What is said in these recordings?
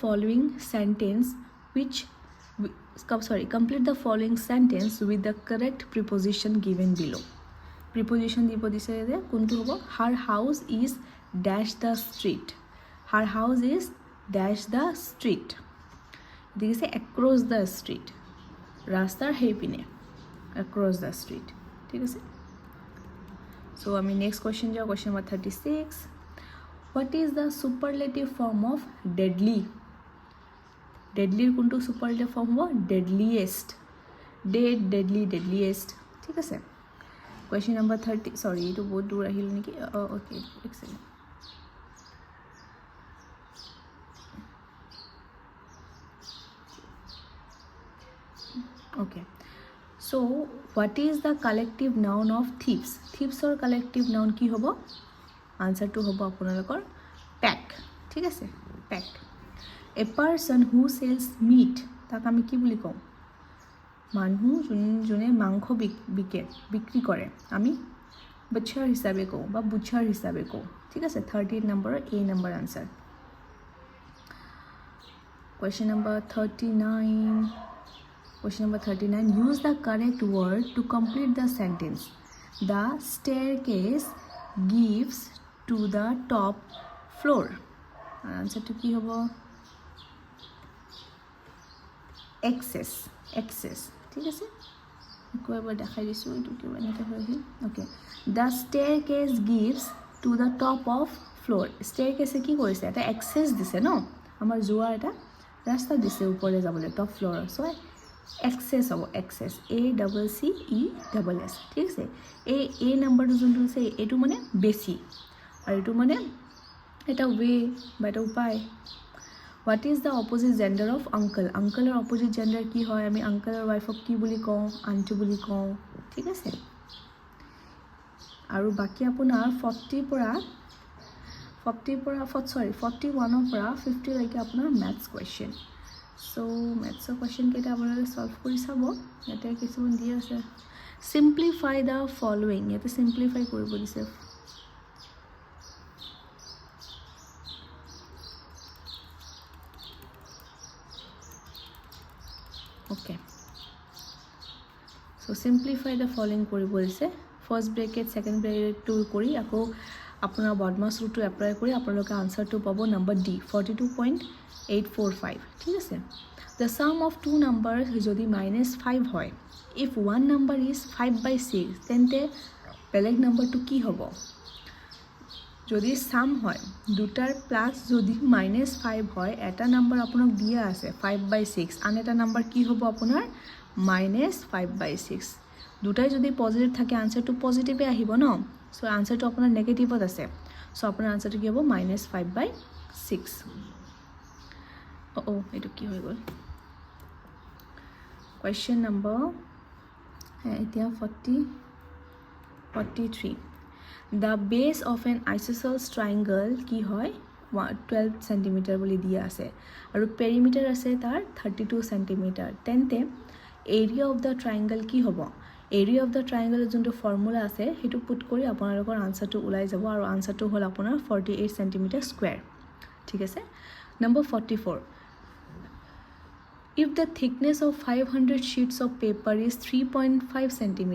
following sentence complete the following sentence with the correct preposition given below. Preposition দিব দিছে যে কোনটো হ'ব her house is dash the street. Her house is dash the street. দিছে across the street. ৰাস্তাৰ হেইপিনে across the street. ঠিক আছে so আমি next question যাও question number 36. What is the superlative form of deadly? Deadly কোনটো superlative form হ'ব deadliest. Dead, deadly, deadliest. ঠিক আছে question number 30 sorry এইটো বহুত দূৰ আহিল নেকি okay excellent okay so what is the collective noun of thieves? Thieves or collective noun কি হ'ব answer to হ'ব আপোনালোকৰ pack. ঠিক আছে pack. A person who sells meat তাক আমি কি বুলি কওঁ মানুহ যোনে মাংস বিক্ৰী কৰে আমি butcher হিচাপে কওঁ বা butcher হিচাপে কওঁ ঠিক আছে 38 নম্বৰৰ A number answer question number 39 question number 39 use the correct word to complete the sentence. The staircase gives to the top floor. Answer to কি হ'ব access ঠিক আছে কোৱাবা দেখাই দিছো এটো কি বানিতে হয় okay the staircase gives to the top of floor. staircase কি কৰিছে এটা access দিছে ন আমাৰ যোৱা এটা ৰাস্তা দিছে ওপৰে যাবলৈ টপ ফ্লোৰ সো access হ'ব access a double c e double s ঠিক আছে এই a নম্বৰটো যোনটো আছে এটো মানে বেছি আৰু এটো মানে এটা ওয়ে বা এটা উপায় What is the opposite gender of uncle? Uncle or opposite gender কি হয় আমি uncle or wife of কি বুলি কওঁ aunty বুলি কওঁ ঠিক আছে আৰু বাকি আপোনাৰ 41 পৰা 41 পৰা 50 লৈকে আপোনাৰ maths question so maths question কেটা আপোনালোকে solve কৰি চাব ইয়াতে কিছুমান দি আছে simplify the following ইয়াতে simplify কৰিব দিছে okay so simplify the following কৰিব দিছে first bracket second bracket to কৰি আকৌ আপোনাৰ বদমাছ ৰুটটো এপ্লাই কৰি আপোনালোকে আনসাৰটো পাব নম্বৰ D 42.845 ঠিক আছে the sum of two numbers যদি -5 হয় if one number is 5/6 তেন্তে বেলেগ নম্বৰটো কি হ'ব যদি সাম হয় দুটাৰ প্লাস যদি -5 হয় এটা নাম্বার আপোনাক দিয়া আছে 5/6 আন এটা নাম্বার কি হ'ব আপোনাৰ -5/6 দুটাই যদি পজিটিভ থাকে আনসাৰটো পজিটিভে আহিব ন সো আনসাৰটো আপোনাৰ নেগেটিভত আছে সো আপোনাৰ আনসারটো কি হ'ব -5/6 এটো কি হৈ গল question number এতিয়া 43 The base of an isosceles triangle কি হয় 12 cm বুলি দিয়া আছে আৰু perimeter আছে তাৰ 32 cm তেন্তে area of the triangle কি হ'ব area of the triangle যোনটো ফৰ্মুলা আছে হেতু পুট কৰি আপোনালোকৰ আনসাৰটো ওলাই যাব আৰু আনসাৰটো হ'ল আপোনাৰ 48 cm square ঠিক আছে number 44 If the thickness of 500 sheets of paper is 3.5 cm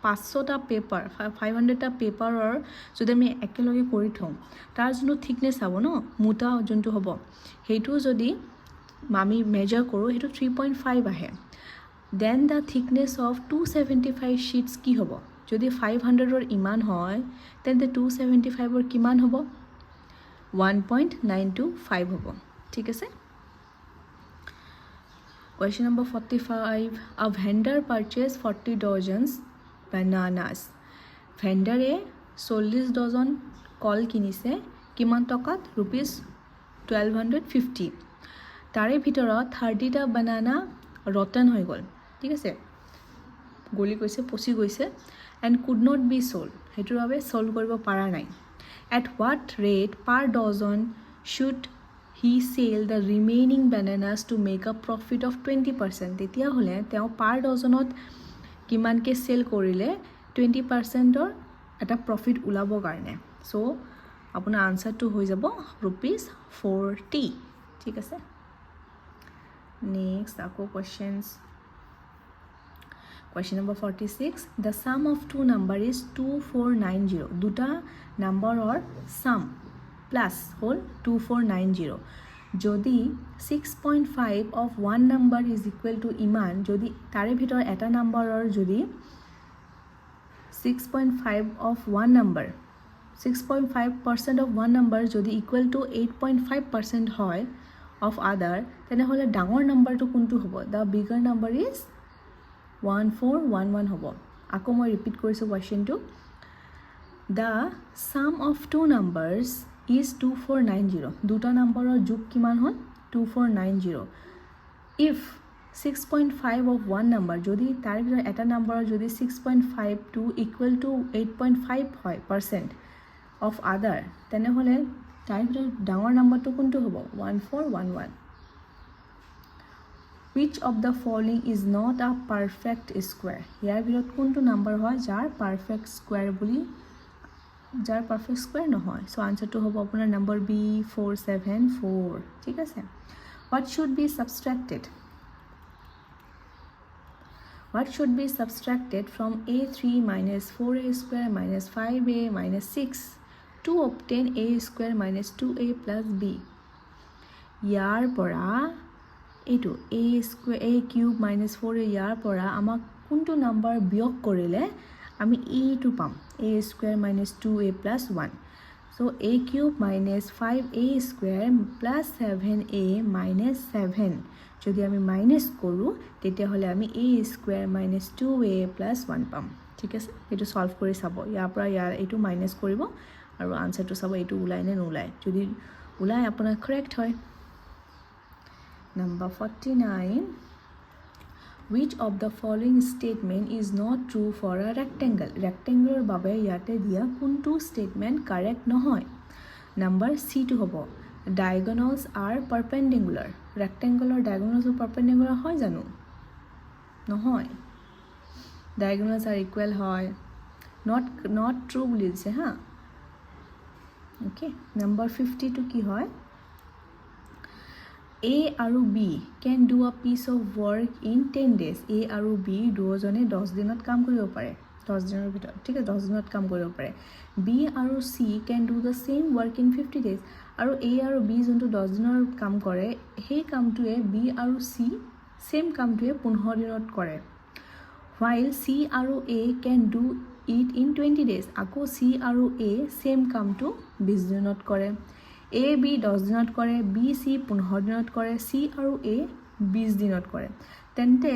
500টা paper 500টা পেপাৰৰ যদি আমি একেলগে কৰি থওঁ তাৰ যোনটো থিকনেস হ'ব ন মোটা যোনটো হ'ব হেতু যদি আমি মেজাৰ কৰো হেতু 3.5 আহে then the thickness of 275 sheets কি হ'ব যদি 500 ৰ ইমান হয় তেন্তে 275 ৰ কিমান হ'ব 1.925 হ'ব ঠিক আছে question number 45 a vendor purchased 40 dozens bananas vendor 40 dozen কল কিনিছে কিমান টকাত rupees 1250 তাৰে ভিতৰত 30 টা banana rotten হৈ গল ঠিক আছে গলি গৈছে পচি গৈছে and could not be sold হেতুৰ বাবে সল্ভ কৰিব পাৰা নাই at what rate per dozen should he sell the remaining bananas to make a profit of 20% তেতিয়া হলে তেওঁ per dozenত কিমানকে সেল কৰিলে 20% ৰ এটা প্ৰফিট উলাব কাৰণে সো আপোনাৰ আনসাৰটো হৈ যাব rupees 40 ঠিক আছে Next, আকৌ questions. Question number 46. The sum of two numbers is 2490. দুটা নম্বৰৰ sum plus হ'ল 2490. যদি 6.5 of one number is equal to ইমান, যদি তাৰে ভিতৰত এটা নম্বৰৰ যদি 6.5 of one number, 6.5% of one number যদি equal to 8.5% হয় of other, তেনেহ'লে ডাঙৰ নম্বৰটো কোনটো হ'ব? The bigger number is 1411 হ'ব. আকৌ মই ৰিপিট কৰিছোঁ কুৱেশ্যনটো. The sum of two numbers is 2490. দুটা নম্বৰৰ যোগ কিমান হ'ল? 2490. If 6.5 of one number, যদি তাৰ ভিতৰত এটা নম্বৰৰ যদি 6.5 to equal to 8.5 হয় percent of other, তেনেহ'লে তাৰ ভিতৰত ডাঙৰ নম্বৰটো কোনটো হ'ব? 1411. Which of the following is not a perfect square? ইয়াৰ ভিতৰত কোনটো নম্বৰ হয় যাৰ perfect square নহয়? So answerটো হ'ব আপোনাৰ নম্বৰ B 474. ঠিক আছে? What should be subtracted? What should be subtracted from a3 minus 4a square minus 5a minus 6 to obtain a square minus 2a plus b? ইয়াৰ পৰা এইটো a square a cube minus 4a ইয়াৰ পৰা আমাক কোনটো number বিয়োগ কৰিলে আমি এইটো পাম? a square minus 2a plus 1. So a cube minus 5a square plus 7a minus 7 যদি আমি মাইনাস কৰোঁ তেতিয়াহ'লে আমি a square minus 2a plus 1 পাম. ঠিক আছে? এইটো সলভ কৰি চাব. ইয়াৰ পৰা ইয়াৰ এইটো মাইনাস কৰিব আৰু আনসাৰটো চাব এইটো ওলাই নে নোলায়. যদি ওলাই আপোনাৰ কাৰেক্ট হয়. Number 49. Which of the following statement is not true for a rectangle? Rectangular বাবে ইয়াতে দিয়া কোনটো statement correct নহয়? Number C টো হ'ব. Diagonals are perpendicular. Rectangular diagonals are perpendicular হয় জানো? নহয়. Diagonals are equal হয়. Not true বুলি দিছে হা. Okay. Number 52 কি হয়? A আৰু B can do a piece of work in 10 days. A আৰু B দুজনে 10 দিনত কাম কৰিব পাৰে. 10 দিনৰ ভিতৰত, ঠিক আছে, 10 দিনত কাম কৰিব পাৰে. B আৰু C can do the same work in 50 days. আৰু A আৰু B যোনটো 10 দিনৰ কাম কৰে, সেই কামটোৱে B আৰু C সেম কামটোৱে 15 দিনত কৰে. While C আৰু A can do it in 20 days. আকৌ C আৰু A সেম কামটো 20 দিনত কৰে. A B 10 দিনত কৰে, B C 15 দিনত কৰে, C আৰু A 20 দিনত কৰে. তেন্তে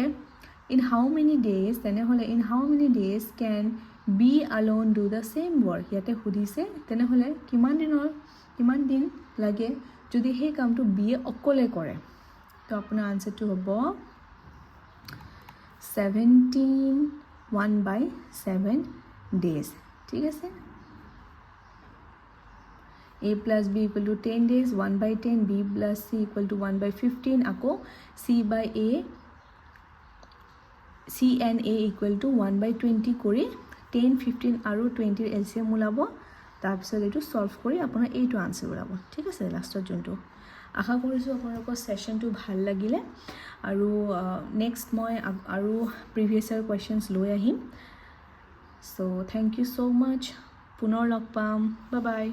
in how many days, তেনেহ'লে in how many days can B alone do the same work? ইয়াতে সুধিছে তেনেহ'লে কিমান দিন লাগে যদি সেই কামটো B অকলে কৰে? তো আপোনাৰ আনসাৰটো হ'ব 1/7 days. ঠিক আছে? A plus B equal to 10 days, 1/10, B plus C equal to 1/15, আকৌ C and A equal to 1/20 কৰি 10, 15 আৰু 20 LCM ওলাব. তাৰপিছত এইটো সলভ কৰি আপোনাৰ এইটো আনসাৰ ওলাব. ঠিক আছে? লাষ্টত যোনটো আশা কৰিছোঁ আপোনালোকৰ সেশনটো ভাল লাগিলে আৰু নেক্সট মই আৰু প্ৰিভিয়াছ ইয়াৰ কুৱেশ্যনছ লৈ আহিম. চ' থেংক ইউ ছ' মাছ. পুনৰ লগ পাম. Bye bye.